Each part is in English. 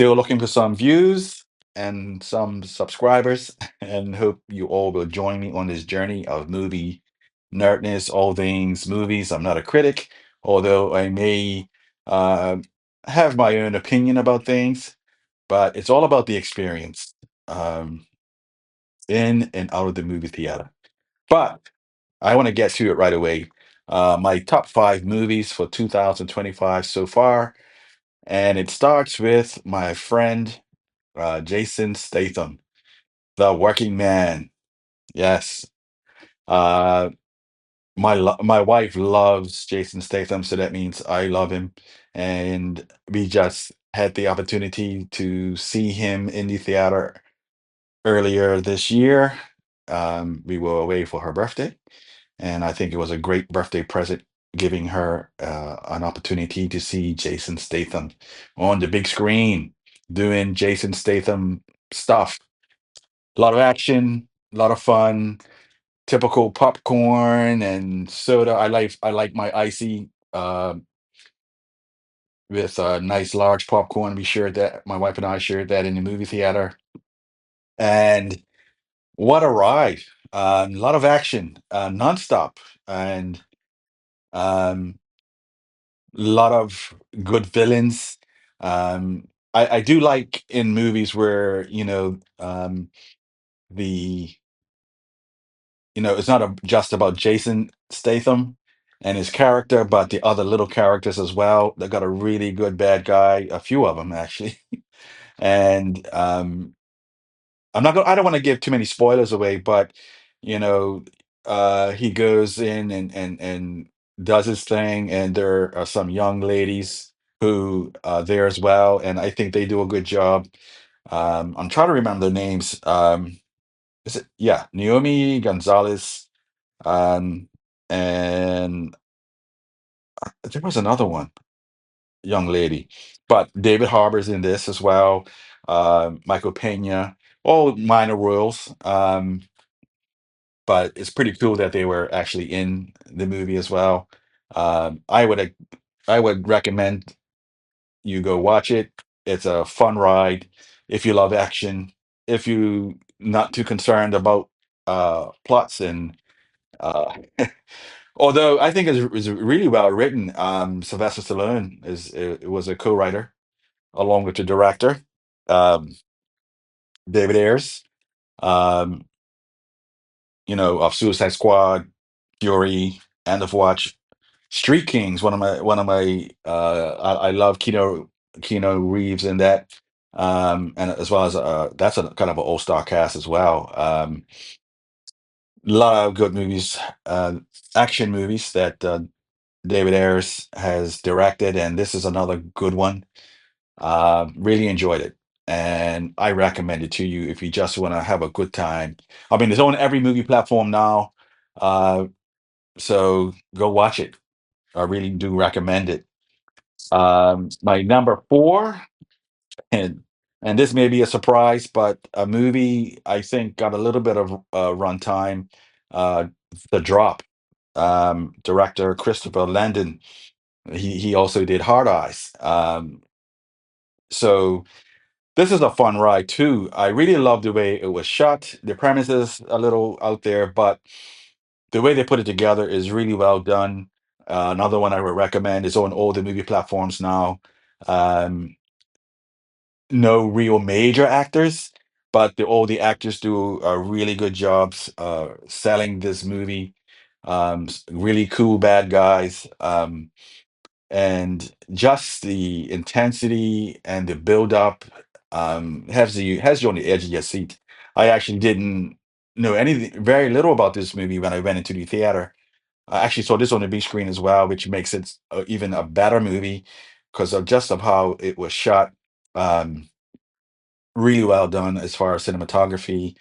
Still looking for some views and some subscribers, and hope you all will join me on this journey of movie nerdness, all things movies. I'm not a critic, although I may uh, have my own opinion about things, but it's all about the experience um, in and out of the movie theater. But I want to get to it right away. My top five movies for 2025 so far, and it starts with my friend Jason Statham, the working man. Yes. Uh, my wife loves Jason Statham, so that means I love him. And we just had the opportunity to see him in the theater earlier this year. We were away for her birthday, and I think it was a great birthday present giving her an opportunity to see Jason Statham on the big screen doing Jason Statham stuff. A lot of action, a lot of fun, typical popcorn and soda. I like my icy with a nice large popcorn. We shared that. My wife and I shared that in the movie theater, and what a ride! A lot of action, nonstop, and um, a lot of good villains. I do like in movies where the it's not just about Jason Statham and his character, but the other little characters as well. They got a really good bad guy, a few of them actually, and I don't want to give too many spoilers away, but you know, he goes in and does his thing, and there are some young ladies who are there as well, and I think they do a good job. I'm trying to remember their names. Is it yeah, Naomi Gonzalez, um, and there was another one, young lady, but David Harbour's in this as well. Michael Pena, all minor roles. But it's pretty cool that they were actually in the movie as well. I would recommend you go watch it. It's a fun ride if you love action. If you not too concerned about plots and uh, although I think it's really well written. Sylvester Stallone it was a co-writer along with the director, um, David Ayers. Um, of Suicide Squad, Fury, End of Watch, Street Kings, one of my I love Kino Reeves in that. And as well as that's a kind of an all-star cast as well. A lot of good movies, action movies that David Ayers has directed, and this is another good one. Really enjoyed it, and I recommend it to you if you just want to have a good time. I mean, it's on every movie platform now, uh, so go watch it. I really do recommend it. My number four, and and this may be a surprise, but a movie I think got a little bit of runtime. Uh, The Drop, director Christopher Landon. He also did Hard Eyes. So this is a fun ride too. I really love the way it was shot. The premise is a little out there, but the way they put it together is really well done. Another one I would recommend is on all the movie platforms now. Um, no real major actors, but all the actors do really good jobs selling this movie. Really cool bad guys. And just the intensity and the build up has you on the edge of your seat. I actually didn't know anything, very little about this movie when I went into the theater. I actually saw this on the big screen as well, which makes it even a better movie because of just of how it was shot. Um, really well done as far as cinematography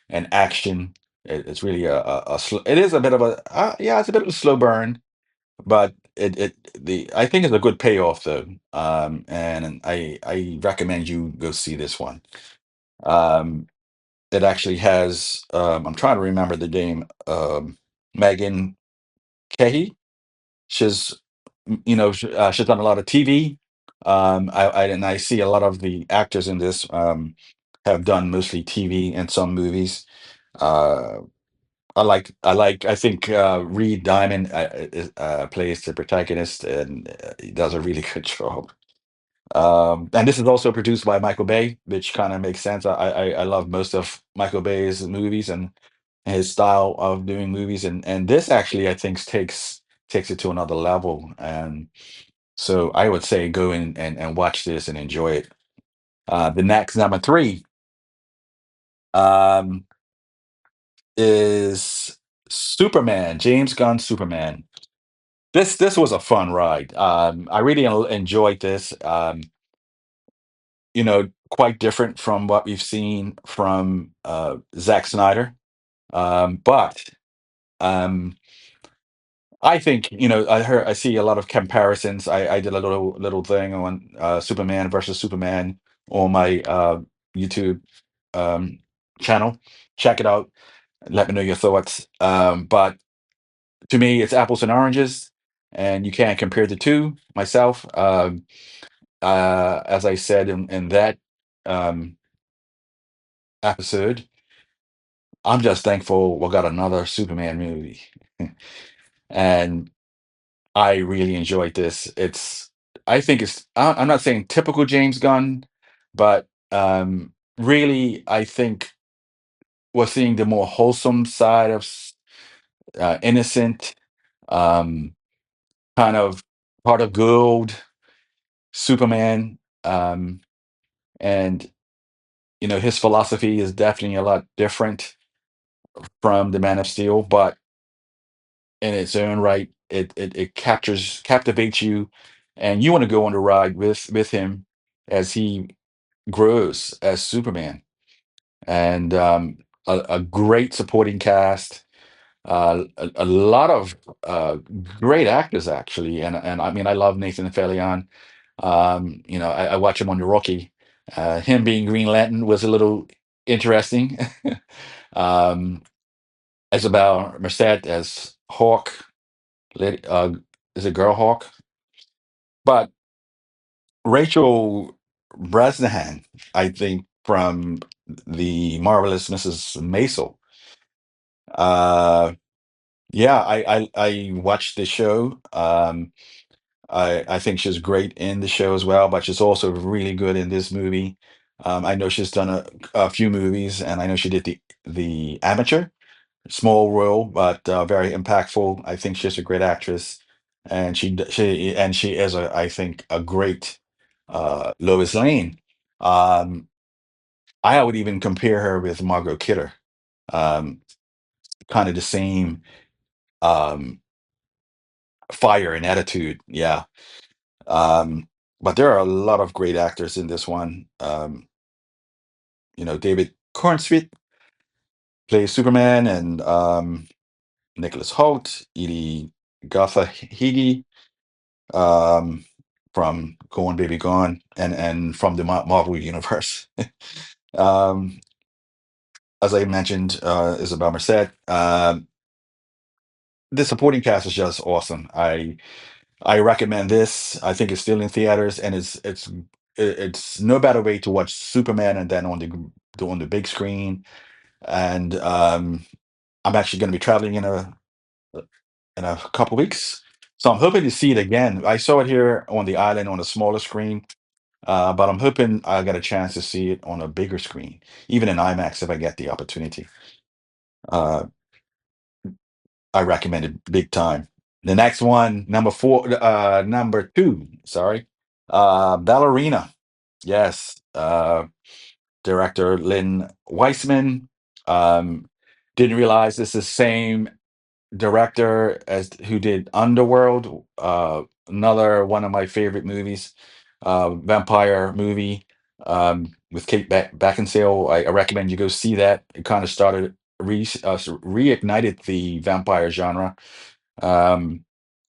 and action. It's really it is a bit of a yeah, it's a bit of a slow burn, but I think it's a good payoff though. And I recommend you go see this one. Um, it actually has I'm trying to remember the name, Megan Kehi. She's she's done a lot of TV. And I see a lot of the actors in this have done mostly TV and some movies. Uh, I think Reed Diamond plays the protagonist, and he does a really good job. And this is also produced by Michael Bay, which kind of makes sense. I love most of Michael Bay's movies and his style of doing movies, and this actually I think takes it to another level. And so I would say go in and watch this and enjoy it. The next number three um, is Superman, James Gunn Superman. This was a fun ride. I really enjoyed this. Quite different from what we've seen from Zack Snyder. But um, I think I see a lot of comparisons. I did a little thing on Superman versus Superman on my YouTube um, channel. Check it out. Let me know your thoughts. But to me, it's apples and oranges, and you can't compare the two. Myself, as I said in that um, episode, I'm just thankful we got another Superman movie, and I really enjoyed this. I think I'm not saying typical James Gunn, but really, I think we're seeing the more wholesome side of innocent, um, kind of part of gold Superman. And his philosophy is definitely a lot different from the Man of Steel, but in its own right, it captivates you, and you want to go on the ride with him as he grows as Superman. And a great supporting cast, a lot of great actors actually, and I mean I love Nathan Fillion. I watch him on the Rookie. Him being Green Lantern was a little interesting. um, Isabel Merced as Hawk, lady, is it Girl Hawk? But Rachel Brosnahan, I think, from the marvelous Mrs. Maisel. Uh, yeah, I watched the show. I think she's great in the show as well, but she's also really good in this movie. I know she's done a few movies, and I know she did the Amateur, small role, but very impactful. I think she's a great actress, and she is I think a great Lois Lane. Um, I would even compare her with Margot Kidder. Um, Kind of the same um, fire and attitude. Yeah. Um, but there are a lot of great actors in this one. David Cornsweet plays Superman, and Nicholas Hoult, Edie Gotha Higi, um, from Gone Baby Gone, and from the Marvel Universe. um, as I mentioned, Isabel Merced. The supporting cast is just awesome. I recommend this. I think it's still in theaters, and it's no better way to watch Superman and then on the big screen. And I'm actually going to be traveling in a couple weeks, so I'm hoping to see it again. I saw it here on the island on a smaller screen, but I'm hoping I get a chance to see it on a bigger screen, even in IMAX if I get the opportunity. Uh, I recommend it big time. The next one, number two, sorry, Ballerina. Yes, director Lynn Weissman. Um, didn't realize this is the same director as who did Underworld, another one of my favorite movies, vampire movie with Kate Beckinsale. I recommend you go see that. It kind of started reignited the vampire genre, um,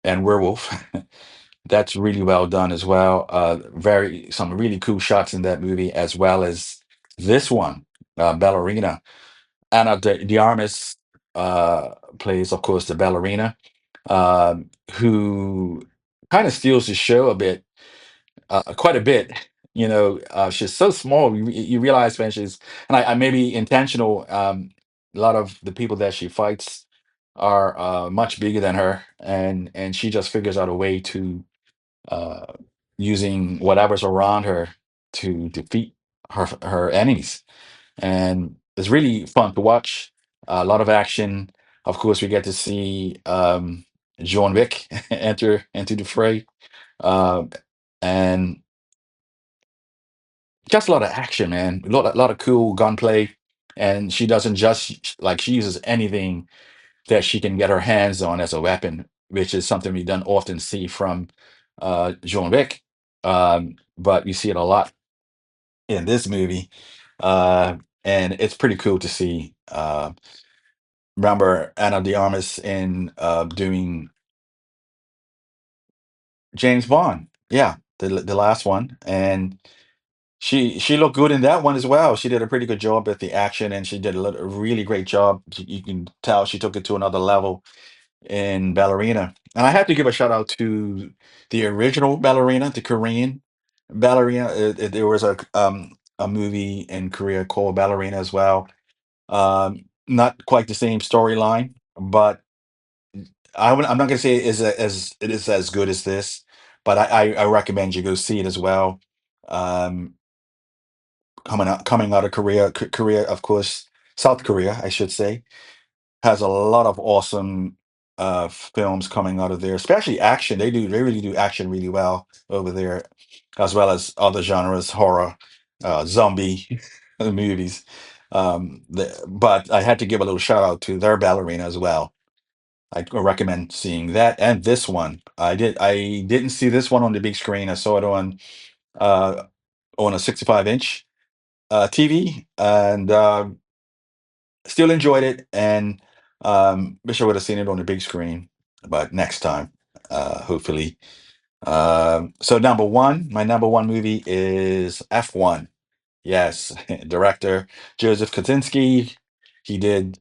and werewolf. That's really well done as well. Very some really cool shots in that movie, as well as this one, Ballerina. Anna de Armas plays, of course, the ballerina, who kind of steals the show a bit. quite a bit. She's so small. You realize when and I may be intentional. A lot of the people that she fights are much bigger than her, and she just figures out a way to uh, using whatever's around her to defeat her enemies. And it's really fun to watch. A lot of action. Of course, we get to see John Wick enter into the fray, uh, and just a lot of action, man. A lot of cool gunplay, and she doesn't just like she uses anything that she can get her hands on as a weapon, which is something we don't often see from John Wick. But you see it a lot in this movie, uh, and it's pretty cool to see. Remember Anna de Armas in doing James Bond? Yeah, the last one, and she looked good in that one as well. She did a pretty good job at the action, and she did a really great job. You can tell she took it to another level in Ballerina. And I have to give a shout out to the original Ballerina, the Korean Ballerina. There was a movie in Korea called Ballerina as well. Not quite the same storyline, but I'm not gonna say it is as good as this, but I recommend you go see it as well. Um, coming out of Korea, Korea, of course, South Korea, I should say, has a lot of awesome films coming out of there, especially action. They really do action really well over there, as well as other genres, horror, zombie movies. But I had to give a little shout out to their ballerina as well. I recommend seeing that and this one. I didn't see this one on the big screen. I saw it uh, on a 65-inch TV, and still enjoyed it. And wish I would have seen it on the big screen, but next time, hopefully. So my number one movie is F1. Yes, director Joseph Kosinski. He did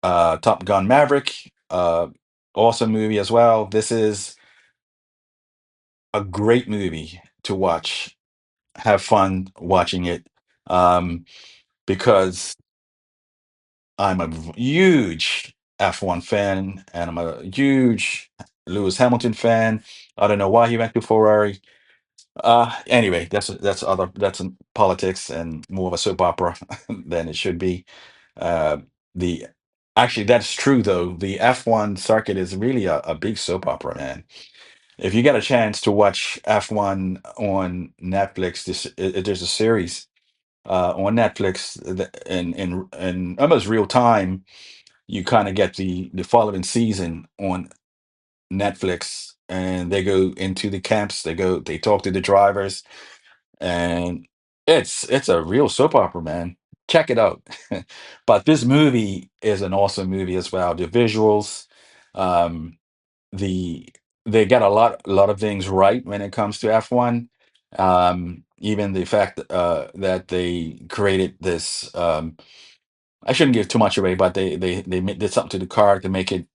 Top Gun Maverick. Awesome movie as well. This is a great movie to watch. Have fun watching it, um, because I'm a huge F1 fan, and I'm a huge Lewis Hamilton fan. I don't know why he went to Ferrari. Anyway, that's in politics and more of a soap opera than it should be. Uh, the Actually, that's true though. The F1 circuit is really a big soap opera, man. If you get a chance to watch F1 on Netflix, there's a series on Netflix that in almost real time. You kind of get the following season on Netflix, and they go into the camps. They talk to the drivers, and it's a real soap opera, man. Check it out. But this movie is an awesome movie as well. The visuals, um, the they get a lot of things right when it comes to F1. Even the fact that they created this. I shouldn't give too much away, but did something to the car to make it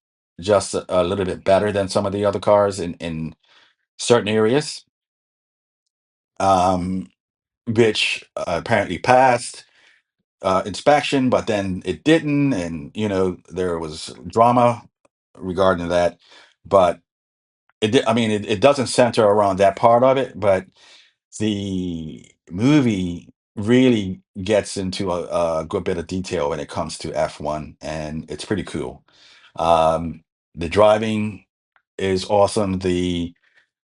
just a little bit better than some of the other cars in certain areas, um, which apparently passed inspection, but then it didn't, and there was drama regarding that. But I mean, it doesn't center around that part of it, but the movie really gets into a good bit of detail when it comes to F1, and it's pretty cool. Um, the driving is awesome.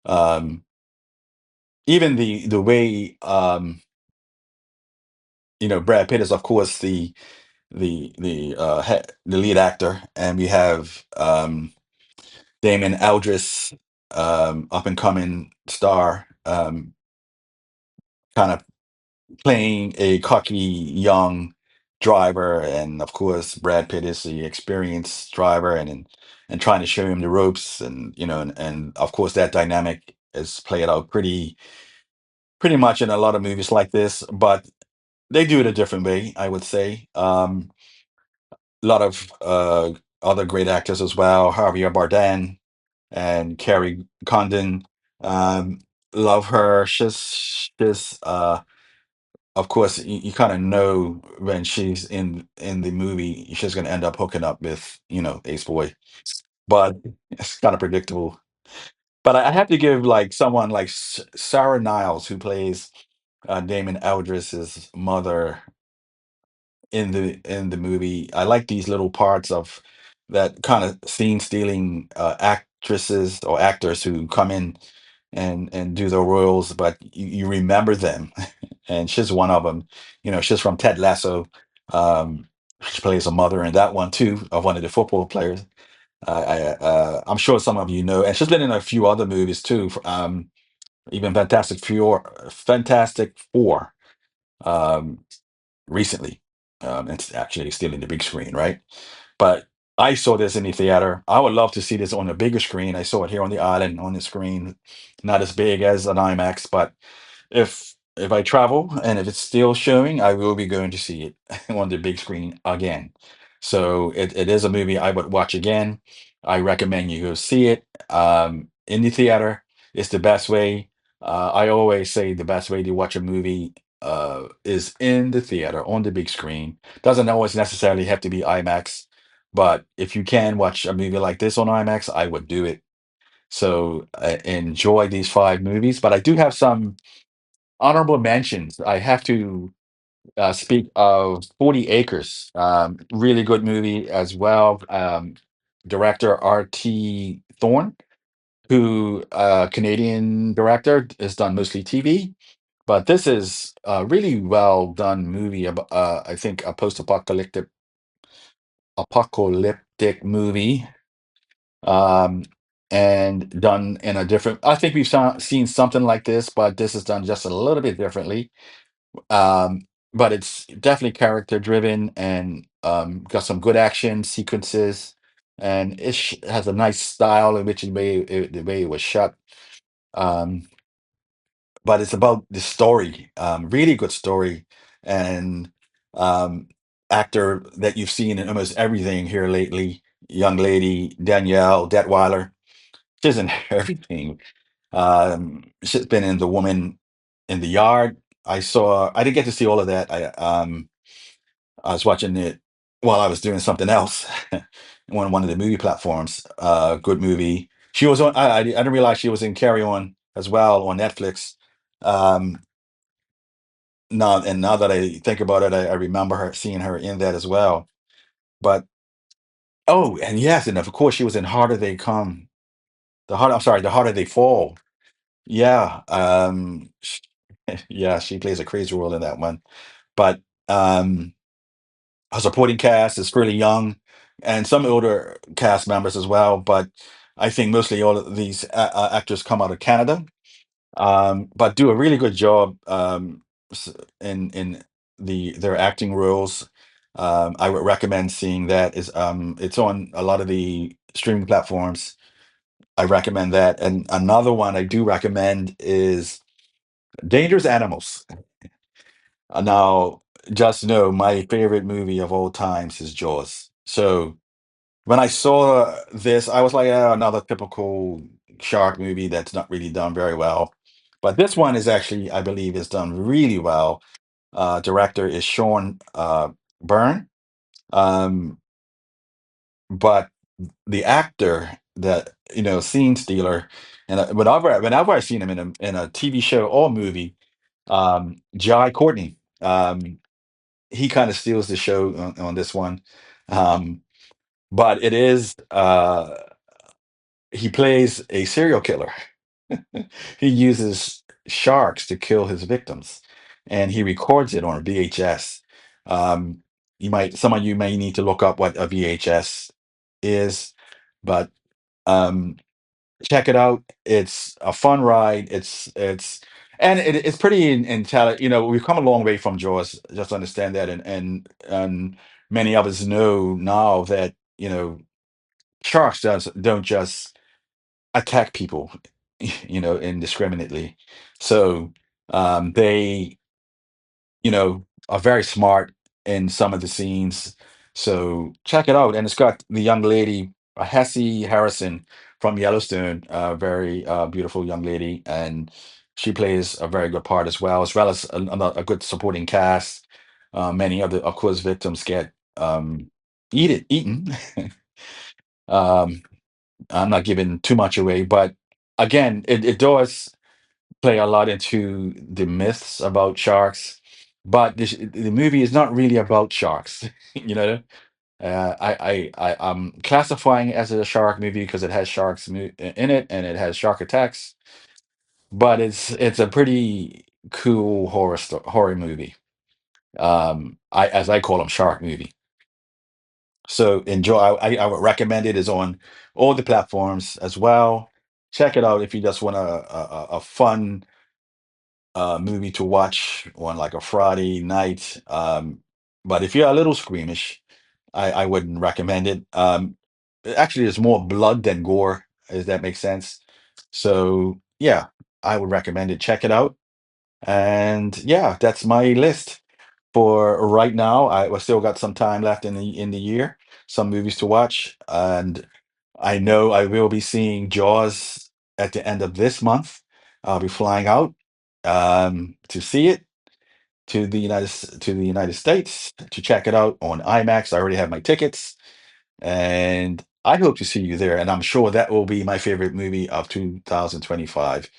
Um, Even the way Brad Pitt is, of course, the lead actor, and we have Damon Aldris, up and coming star, kind of playing a cocky young driver, and of course Brad Pitt is the experienced driver, and trying to show him the ropes, and of course that dynamic is played out pretty much in a lot of movies like this, but they do it a different way, I would say. A lot of other great actors as well, Javier Bardem and Carrie Condon. love her. She's of course you kind of know when she's in the movie she's going to end up hooking up with Ace Boy, but it's kind of predictable. But I have to give like someone like Sarah Niles, who plays Damon Aldris's mother in the movie. I like these little parts of that kind of scene stealing actresses or actors who come in and do their roles, but you remember them. And she's one of them. She's from Ted Lasso. She plays a mother in that one too, of one of the football players. I'm sure some of you know, and she's been in a few other movies too. Even Fantastic Four. Um, Recently. It's actually still in the big screen, right? But I saw this in the theater. I would love to see this on a bigger screen. I saw it here on the island on the screen, not as big as an IMAX, but if I travel and if it's still showing, I will be going to see it on the big screen again. So it is a movie I would watch again. I recommend you go see it in the theater. It's the best way. I always say the best way to watch a movie is in the theater on the big screen. Doesn't always necessarily have to be IMAX, but if you can watch a movie like this on IMAX, I would do it. So enjoy these five movies, but I do have some honorable mentions. I have to speak of 40 Acres. Really good movie as well. Director R.T. Thorne, who Canadian director, has done mostly TV, but this is a really well done movie about I think a post-apocalyptic movie, um, and done in a different. I think we've seen something like this, but this is done just a little bit differently. Um, but it's definitely character driven and got some good action sequences, and has a nice style in which the way it was shot. Um, but it's about the story, really good story, and um, actor that you've seen in almost everything here lately, young lady Danielle Detweiler. She's in everything. She's been in The Woman in the Yard. I didn't get to see all of that. I was watching it while I was doing something else on one of the movie platforms. Good movie. She was on. I didn't realize she was in Carry On as well on Netflix. Um, now that I think about it, I remember her seeing her in that as well. But oh, and yes, and of course she was in Harder They Come. I'm sorry, The Harder They Fall. Yeah. Yeah, she plays a crazy role in that one. But our supporting cast is fairly young, and some older cast members as well. But I think mostly all of these actors come out of Canada, but do a really good job in their acting roles. I would recommend seeing that. It's on a lot of the streaming platforms. I recommend that. And another one I do recommend is Dangerous Animals. Now, just know my favorite movie of all times is Jaws. So when I saw this, I was like, oh, another typical shark movie that's not really done very well. But this one is actually, I believe, is done really well. Director is Sean Byrne. Um, but the actor that, scene stealer, and whenever I've seen him in a TV show or movie, Jai Courtney. He kind of steals the show on this one. Um, but it is he plays a serial killer. He uses sharks to kill his victims, and he records it on a VHS. Um, some of you may need to look up what a VHS is, but um, check it out. It's a fun ride. And it's pretty intelligent. We've come a long way from Jaws. Just understand that, and many of us know now that sharks don't just attack people, indiscriminately. So they are very smart in some of the scenes. So check it out. And it's got the young lady, Hesse Harrison from Yellowstone, very beautiful young lady. And She plays a very good part as well as a good supporting cast. Many of the, of course, victims get eaten. um, I'm not giving too much away, but again, it does play a lot into the myths about sharks. But the movie is not really about sharks. You know, I'm classifying it as a shark movie because it has in it and it has shark attacks. But it's a pretty cool horror movie. I as I call them, shark movie. So enjoy. I would recommend it. Is on all the platforms as well. Check it out if you just want a fun movie to watch on like a Friday night. But if you're a little squeamish, I wouldn't recommend it. Actually, there's more blood than gore, if that makes sense. So yeah, I would recommend it. Check it out. And yeah, that's my list for right now. I still got some time left in the year, some movies to watch, and I know I will be seeing Jaws at the end of this month. I'll be flying out to see it to the United States to check it out on IMAX. I already have my tickets, and I hope to see you there. And I'm sure that will be my favorite movie of 2025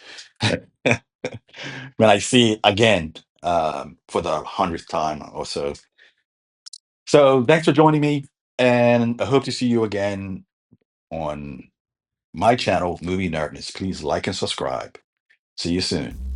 when I see it again for the 100th time or so. So thanks for joining me, and I hope to see you again on my channel, Movie Nerdness. Please like and subscribe. See you soon.